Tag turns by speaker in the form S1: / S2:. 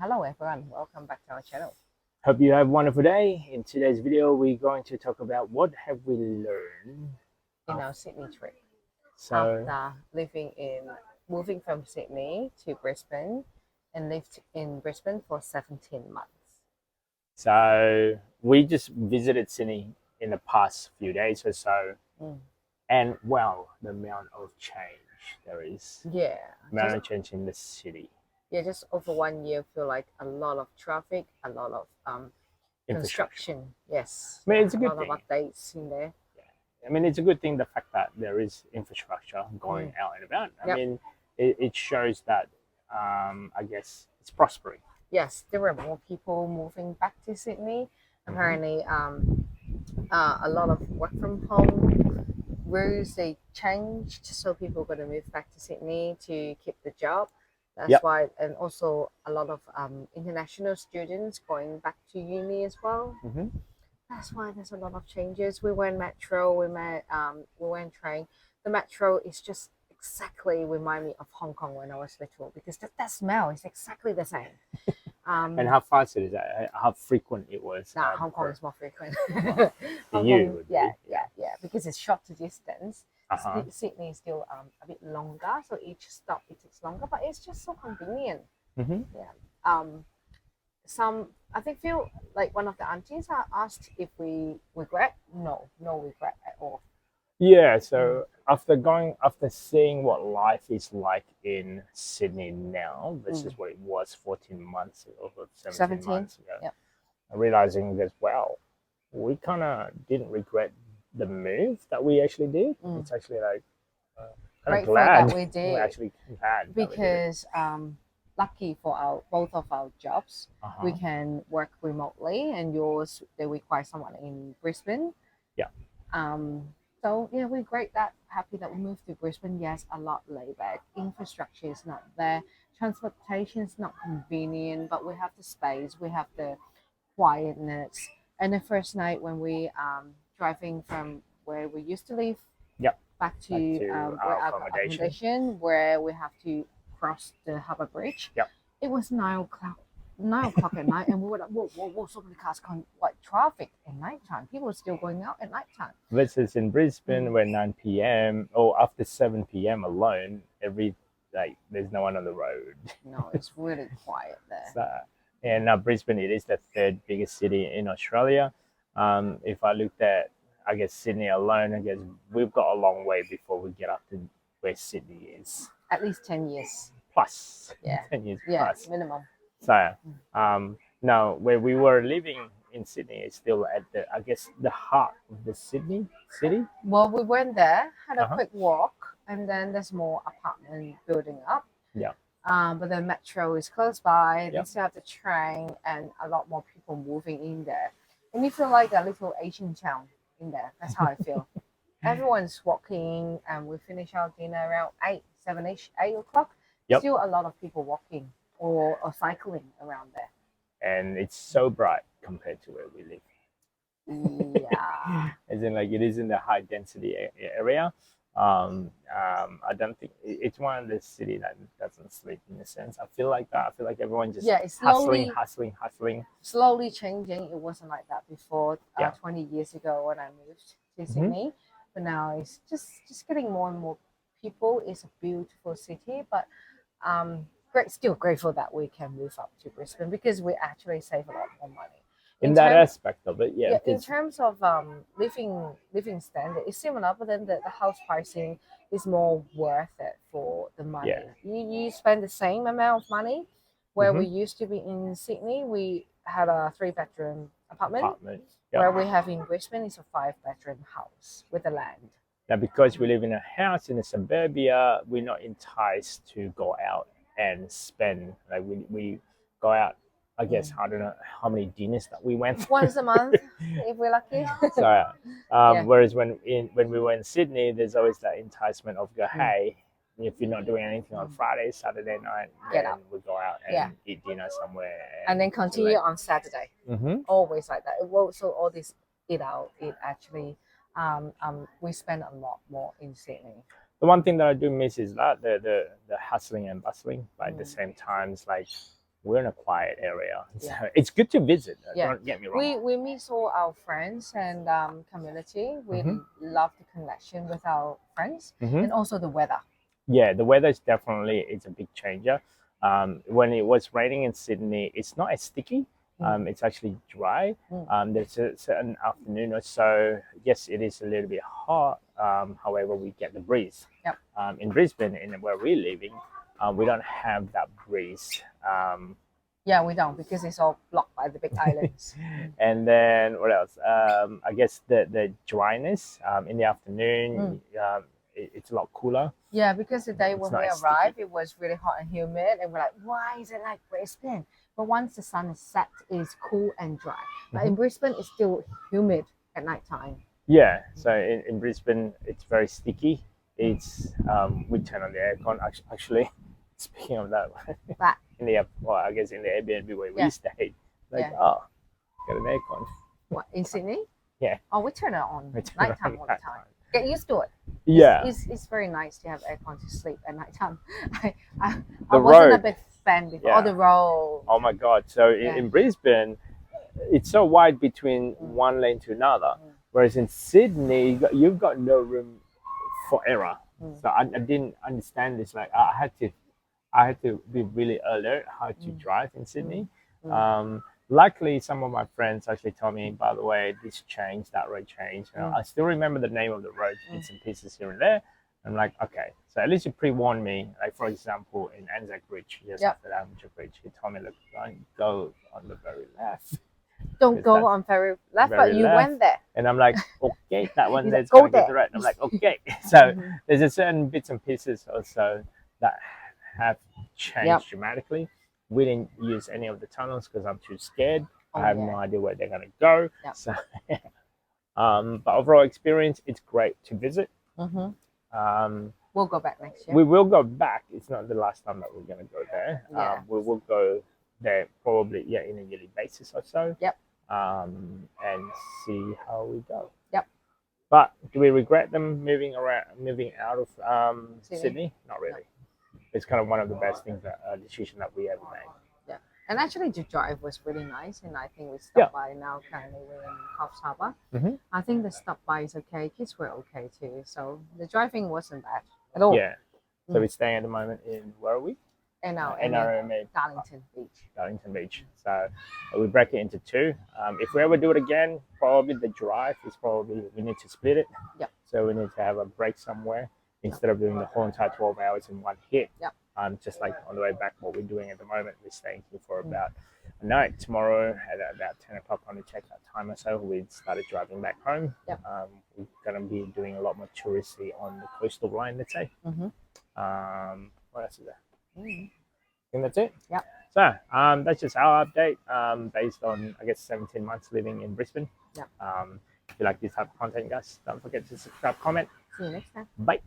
S1: Hello everyone, welcome back to our channel.
S2: Hope you have a wonderful day. In today's video, we're going to talk about what have we learned.
S1: In our Sydney trip,
S2: So,
S1: after moving from Sydney to Brisbane and lived in Brisbane for 17 months.
S2: so we just visited Sydney in the past few days or so, and well, the amount of change there is,
S1: Yeah,
S2: amount of change in the city.
S1: just over 1 year, feel like a lot of traffic, a lot of
S2: Infrastructure.
S1: construction. Yes,
S2: I mean, it's a
S1: a
S2: good
S1: lot of
S2: thing.
S1: updates in there.
S2: I mean, it's a good thing the fact that there is infrastructure going out and about. I mean, it shows that I guess it's prospering.
S1: Yes, there were more people moving back to Sydney. Apparently, a lot of work from home rules they changed, so people are going to move back to Sydney to keep the job. That's
S2: Yep.
S1: why, and also a lot of international students going back to uni as well. That's why there's a lot of changes. We went metro, we went train. The metro is just exactly remind me of Hong Kong when I was little because that smell is exactly the same.
S2: And how fast it is, how frequent it was.
S1: Nah, Hong Kong is more frequent.
S2: Hong Kong,
S1: yeah, because it's shorter distance.
S2: Uh-huh.
S1: Sydney is still a bit longer, so each stop it takes longer, but it's just so convenient. Yeah. Some I think feel like one of the aunties asked if we regret. No regret at all.
S2: Yeah, so after seeing what life is like in Sydney now versus what it was 14 months ago, or 17 months ago,
S1: Yep.
S2: realizing that, well, we kind of didn't regret the move that we actually did. It's actually like kind of
S1: Grateful
S2: glad
S1: that we did.
S2: we're actually glad that we did it.
S1: Because lucky for both of our jobs, we can work remotely, and yours they require someone in Brisbane.
S2: Yeah.
S1: So yeah, we're happy that we moved to Brisbane. Yes, a lot laid back. Infrastructure is not there. Transportation is not convenient, but we have the space. We have the quietness. And the first night when we driving from where we used to live,
S2: Yep.
S1: back to
S2: our
S1: our
S2: accommodation.
S1: accommodation, where we have to cross the harbour bridge.
S2: Yep.
S1: It was 9 o'clock. 9 o'clock at night, and we were like, whoa, so many cars, like traffic at nighttime. People are still going out at nighttime.
S2: Versus in Brisbane, where 9 p.m. or after 7 p.m. alone, there's no one on the road.
S1: No, it's really quiet there.
S2: So, and Brisbane, it is the third biggest city in Australia. If I looked at, I guess, Sydney alone, I guess we've got a long way before we get up to where Sydney is.
S1: At least 10 years.
S2: Plus.
S1: Yeah.
S2: 10 years
S1: Yeah,
S2: plus.
S1: minimum.
S2: So, now where we were living in Sydney is still at the heart of the Sydney city.
S1: Well, we went there, had a quick walk, and then there's more apartment building up.
S2: Yeah.
S1: But the metro is close by.
S2: Yep.
S1: They still have the train and a lot more people moving in there. And you feel like a little Asian town in there. That's how I feel. Everyone's walking, and we finish our dinner around 8 o'clock.
S2: Yep.
S1: Still a lot of people walking or cycling around there.
S2: And it's so bright compared to where we live.
S1: Yeah.
S2: As in, like, it is in the high density area. I don't think it's one of the city that doesn't sleep in a sense. I feel like that. I feel like everyone just
S1: it's slowly,
S2: hustling.
S1: Slowly changing. It wasn't like that before. 20 years ago when I moved to Sydney, but now it's just getting more and more people. It's a beautiful city, but still grateful that we can move up to Brisbane because we actually save a lot more money.
S2: In that aspect of it, yeah.
S1: In terms of living standard, it's similar, but then the house pricing is more worth it for the money.
S2: Yeah.
S1: You spend the same amount of money. Where we used to be in Sydney, we had a 3-bedroom apartment. Where we have in Brisbane is a 5-bedroom house with the land.
S2: Now, because we live in a house in a suburbia, we're not enticed to go out and spend. Like we go out, I guess, I don't know how many dinners that we went
S1: once a month if we're lucky.
S2: So whereas when we were in Sydney, there's always that enticement of hey, if you're not doing anything on Friday, Saturday night, then we go out and eat dinner somewhere,
S1: and then continue on Saturday. Always like that. So all this eat out, it actually we spend a lot more in Sydney.
S2: The one thing that I do miss is that the hustling and bustling, but at the same time, it's like we're in a quiet area, so
S1: Yeah.
S2: it's good to visit.
S1: Yeah.
S2: Don't get me wrong.
S1: We miss all our friends and community. We
S2: Mm-hmm.
S1: love the connection with our friends
S2: Mm-hmm.
S1: and also the weather.
S2: Yeah, the weather is definitely it's a big changer. When it was raining in Sydney, it's not as sticky. It's actually dry.
S1: Mm.
S2: There's a certain afternoon or so. Yes, it is a little bit hot. However, we get the breeze.
S1: Yep.
S2: In Brisbane, in where we're living, we don't have that breeze.
S1: Yeah, we don't because it's all blocked by the big islands.
S2: And then what else? I guess the dryness in the afternoon. It's a lot cooler.
S1: Yeah, because the day
S2: It's
S1: when
S2: not
S1: we
S2: as
S1: arrived,
S2: sticky.
S1: it was really hot and humid, and we're like, why is it like Brisbane? But once the sun is set, it's cool and dry. But in Brisbane, it's still humid at night time.
S2: Yeah, so in Brisbane, it's very sticky. It's we turn on the aircon. Actually, speaking of that,
S1: But
S2: in the well, I guess in the Airbnb where we
S1: Yeah.
S2: stayed, like
S1: Yeah.
S2: oh, got an aircon.
S1: what in Sydney?
S2: Yeah.
S1: Oh, we turn it on
S2: We turn it
S1: nighttime
S2: on
S1: all the
S2: at
S1: time.
S2: night.
S1: Get used to it.
S2: Yeah,
S1: It's very nice to have aircon to sleep at nighttime. I, I,
S2: The
S1: I wasn't a
S2: road.
S1: big fan before.
S2: Yeah.
S1: Oh, the road.
S2: oh my god. So
S1: Yeah.
S2: in Brisbane, it's so wide between one lane to another, whereas in Sydney, you've got no room for error. So I didn't understand this. Like I had to be really alert how to drive in Sydney. Luckily, some of my friends actually told me, by the way, this changed, that road changed. I still remember the name of the road, bits and pieces here and there. I'm like, okay, so at least you pre-warned me. Like, for example, in Anzac Bridge, just
S1: Yep.
S2: after the Anzac Bridge, he told me, look, don't go on the very left.
S1: Don't
S2: Because
S1: go
S2: that's
S1: on very left,
S2: very
S1: but you
S2: left.
S1: went there.
S2: And I'm like, okay, that one
S1: He's
S2: there's
S1: like,
S2: going
S1: "Go
S2: to go to
S1: there."
S2: the right. I'm like, okay. So there's a certain bits and pieces also that have changed
S1: Yep.
S2: dramatically. We didn't use any of the tunnels because I'm too scared.
S1: Oh,
S2: I have
S1: yeah.
S2: no idea where they're going to go.
S1: Yep.
S2: So, but overall experience, it's great to visit.
S1: We'll go back next year.
S2: We will go back. It's not the last time that we're going to go there.
S1: Yeah.
S2: We will go there probably in a yearly basis or so.
S1: Yep.
S2: And see how we go.
S1: Yep.
S2: But do we regret them moving out of Sydney? Not really. It's kind of one of the best things decision that we ever made.
S1: Yeah. And actually, the drive was really nice, and I think we stopped by now. Currently, we're in Coffs Harbour. I think the stop by is okay. Kids were okay too, so the driving wasn't bad at all.
S2: Yeah. So we're staying at the moment in where are we?
S1: NRMA, Darlington Beach.
S2: Darlington Beach. So we break it into two. If we ever do it again, probably the drive is probably we need to split it.
S1: Yep.
S2: So we need to have a break somewhere instead of doing the whole entire 12 hours in one hit.
S1: Yep.
S2: Just like on the way back, what we're doing at the moment, we're staying here for about a night. Tomorrow at about 10 o'clock on the checkout time or so, we started driving back home.
S1: Yep.
S2: We're going to be doing a lot more touristy on the coastal line, let's say. What else is there? I think that's it.
S1: Yep.
S2: So that's just our update based on, I guess, 17 months living in Brisbane.
S1: Yep.
S2: If you like this type of content, guys, don't forget to subscribe, comment.
S1: See you next time.
S2: Bye.